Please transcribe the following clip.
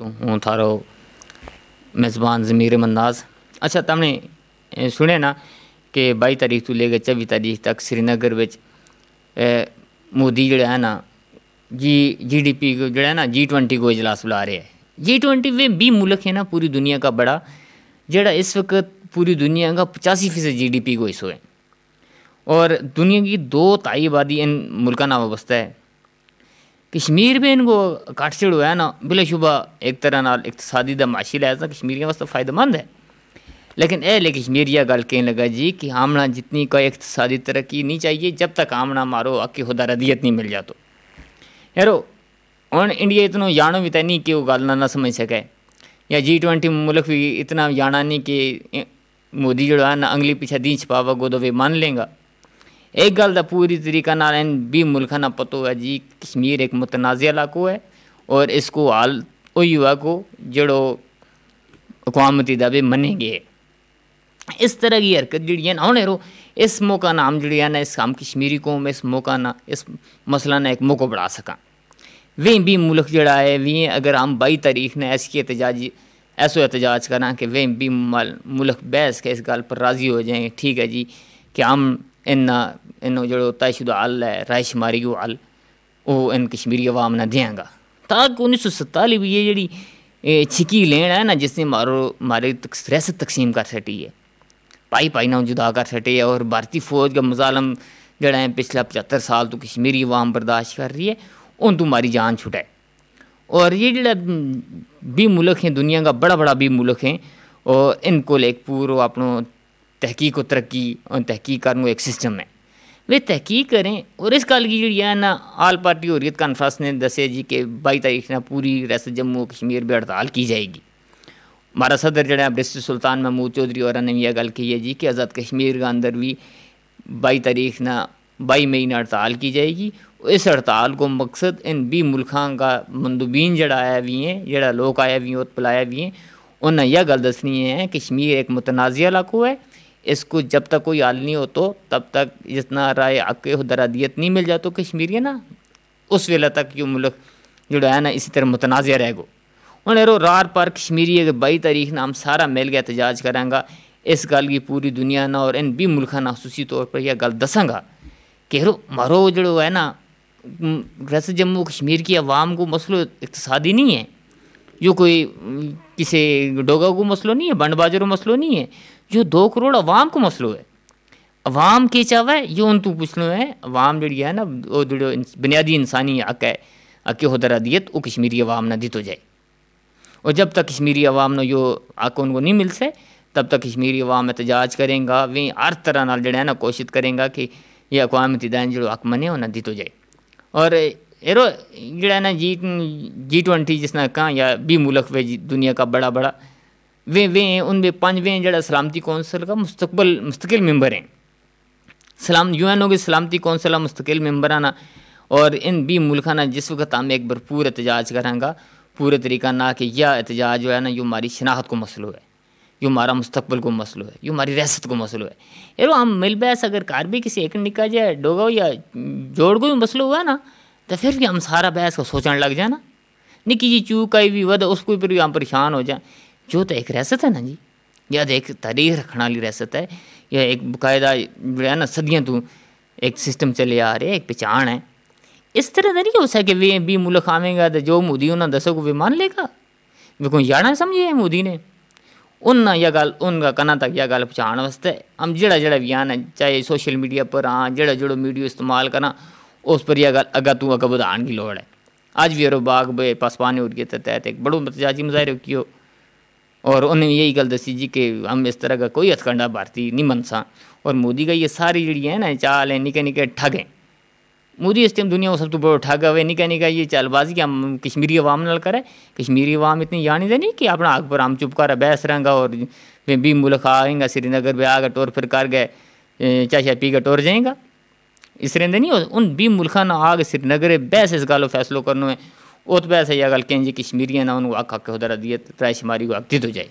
تو ہوں تھارو میزبان ضمیر مناز. اچھا تم نے سنے نا کہ 22 تاریخ تو لے کے 24 تاریخ تک سری نگر وچ مودی جڑا ہے نا جی ڈی پی کو جڑا ہے نا G20 کو اجلاس بلا رہے ہیں. G20 وہ 20 ملک ہے نا پوری دنیا کا بڑا جڑا اس وقت پوری دنیا کا 85% GDP کو حصہ ہے اور دنیا کی 2/3 آبادی ان ملکوں نہ وابستہ ہے. کشمیر میں ان کو کٹ چڑھ ہوا ہے نا بلا شبہ ایک طرح نال اقتصادی دا معاشی لحاظ کشمیریوں واسطے فائدہ مند ہے. لیکن اے لے کشمیر یہ گل کہنے لگا جی کہ ہمنا جتنی کوئی اقتصادی ترقی نہیں چاہیے جب تک ہمنا مارو آکے خدا ردیت نہیں مل جاتا. یارو ہوں انڈیا اتنا جانو بھی تو نہیں کہ وہ گل نہ سمجھ سکے یا G20 ملک بھی اتنا جانا نہیں کہ مودی جڑا ہے نا انگلی پیچھے دین چھپاوا گو تو وہ مان لیں گا. ایک گل دا پوری طریقہ نال ان 20 ملکوں نہ پتہ ہے جی کشمیر ایک متنازع علاقہ ہے اور اس کو حال وہی ہوا کو جڑو اقوام متحدہ بھی منیں گے. اس طرح کی حرکت جڑی ہے نا ہوں اس موقع نہ ہم جڑی ہے نا اس ہم کشمیری قوم اس موقع نہ اس مسئلہ نہ ایک موقع بڑھا سکاں. وہ 20 ملک جڑا ہے وہ اگر ہم 22 تاریخ نے ایسو احتجاج کریں کہ وہ 20 ملک بحث کے اس گل پر راضی ہو جائیں ٹھیک ہے جی کہ ہم ان جو طے شدہ حل ہے رائے شماری کو حل وہ ان کشمیری عوام نہ دیں گا. تاکہ 1947 بھی یہ جڑی چھکی لین ہے نا جس نے مارے ریاست تقسیم کر سٹی ہے پائی نہ جدا کر سٹے ہے اور بھارتی فوج کا مظالم جڑا ہے پچھلا 75 سال تو کشمیری عوام برداشت کر رہی ہے ان تو ہماری جان چھٹائے. اور یہ جڑا 20 ملک ہیں دنیا کا بڑا 20 ملک ہیں اور ان کو ایک پورو اپنو تحقیق و ترقی اور تحقیق کرنے ایک سسٹم ہے وہ تحقیق کریں. اور اس گل کی جڑی ہے نا آل پارٹی حریت کانفرنس نے دسے جی کہ 22 تاریخ نہ پوری ریاست جموں کشمیر میں ہڑتال کی جائے گی. ہمارا صدر جڑا ہے برسٹر سلطان محمود چودھری اور نے یہ گل کی ہے جی کہ آزاد کشمیر کا اندر بھی 22 تاریخ نہ 22 مئی نہ ہڑتال کی جائے گی. اس ہڑتال کو مقصد ان 20 ملکوں کا مندوبین جڑا آیا بھی ہیں جڑا لوگ آیا بھی ہیں پلایا بھی ہیں انہیں یہ گل دسنی ہے کشمیر ایک متنازع علاقہ ہے اس کو جب تک کوئی حل نہیں ہو تو تب تک جتنا رائے حق خدرادیت نہیں مل جاتا کشمیری ہے نا اس ویلے تک یہ ملک جڑا ہے نا اسی طرح متنازع رہے گا. ہوں رار پر کشمیری اگر 22 تاریخ نہ ہم سارا مل کے احتجاج کریں گا اس گل کی پوری دنیا نہ اور ان 20 ملکوں نہ خصوصی طور پر یہ گل دساں گا کہ مارو جڑو ہے نا ریاست جموں کشمیر کی عوام کو مسئلہ اقتصادی نہیں ہے جو کوئی کسی ڈوگا کو مسئلہ نہیں ہے بنڈ باجروں مسئلہ نہیں ہے جو 2 کروڑ عوام کو مسئلہ ہے. عوام کے چاہوا ہے یہ ان تو پوچھنا ہے عوام جڑی ہے نا وہ جو بنیادی انسانی حق ہے حق خدرادیت وہ کشمیری عوام نہ دی تو جائے. اور جب تک کشمیری عوام نہ جو حق ان کو نہیں مل سے تب تک کشمیری عوام احتجاج کریں گا وہ ہر طرح نال جڑا ہے نا کوشش کریں گا کہ یہ اقوام متحدہ جو حق منے وہ نہ دی تو جائے. اور ایرو جڑا ہے نا G20 جس نے کہا یا 20 ملک وہ دنیا کا بڑا وہ ان میں 5 جڑا سلامتی کونسل کا مستقل ممبر ہیں UN کے سلامتی کونسل کا مستقل ممبر آنا. اور ان 20 ملکوں نے جس وقت ہم ایک بھرپور احتجاج کریں گا پورے طریقہ نہ کہ یہ احتجاج جو ہے نا یہ ہماری شناخت کو مسئلہ ہے یہ ہمارا مستقبل کو مسئلہ ہے یہ ہماری ریاست کو مسئلہ ہے. ایرو ہم مل بیس اگر کار بھی کسی ایک نکا جائے ڈوگا یا جوڑ کو بھی مسئلہ ہوا نا تو پھر بھی ہم سارا بحث کو سوچنے لگ جائیں نا نکی جی چوک آئی بھی ود اس کو بھی ہم پریشان ہو جائیں. جو تو ایک ریاست ہے نا جی یا ایک تاریخ رکھنے والی ریاست ہے یا ایک باقاعدہ جو ہے نا صدیاں تو ایک سسٹم چلے آ رہے ایک پہچان ہے. اس طرح نہیں ہو سکے وہ 20 ملک آویں گا تو جو مودی انہوں نے دسو کو وہ مان لے گا وہ کوئی جانا سمجھے ہے مودی نے ان یہ گل ان کا کنا تک یہ گل پہنچان واسطے ہم جڑا بھی آنا چاہے سوشل میڈیا پر ہاں جڑا میڈیا استعمال کرنا اس پر یہ گل اگا تو اگا بدھان کی لوڑ ہے. آج بھی باغ بے پاسپانی اڑیے تحت ایک بڑوں احتجاجی مظاہرے کیو اور انہیں یہی گل دسی جی کہ ہم اس طرح کا کوئی ہتھ کنڈا بھارتی نہیں منساں. اور مودی کا یہ ساری جڑی ہے نا چال ہیں نکے ٹھگ ہیں مودی اس ٹائم دنیا کو سب تو بڑا ٹھگ ہوئے نکا یہ چال بازی کہ ہم کشمیری عوام نال کریں کشمیری عوام اتنی جانی دے نہیں کہ اپنا حق پر ہم چپ کر بحث رہیں گا اور 20 ملک آئیں گا سری نگر پہ آ کر ٹور پھر کر گئے چائے پی کر ٹور جائیں گا اس طرح نہیں ہو. ان 20 ملکوں نے آ کے سری نگر بحث اس گل فیصلوں کرنا ہے وہ تو بحث ہے یہ گل کہیں جی کشمیری ہے نا ان کو حق خدرادیت رائے شماری کو حق دی تو جائے.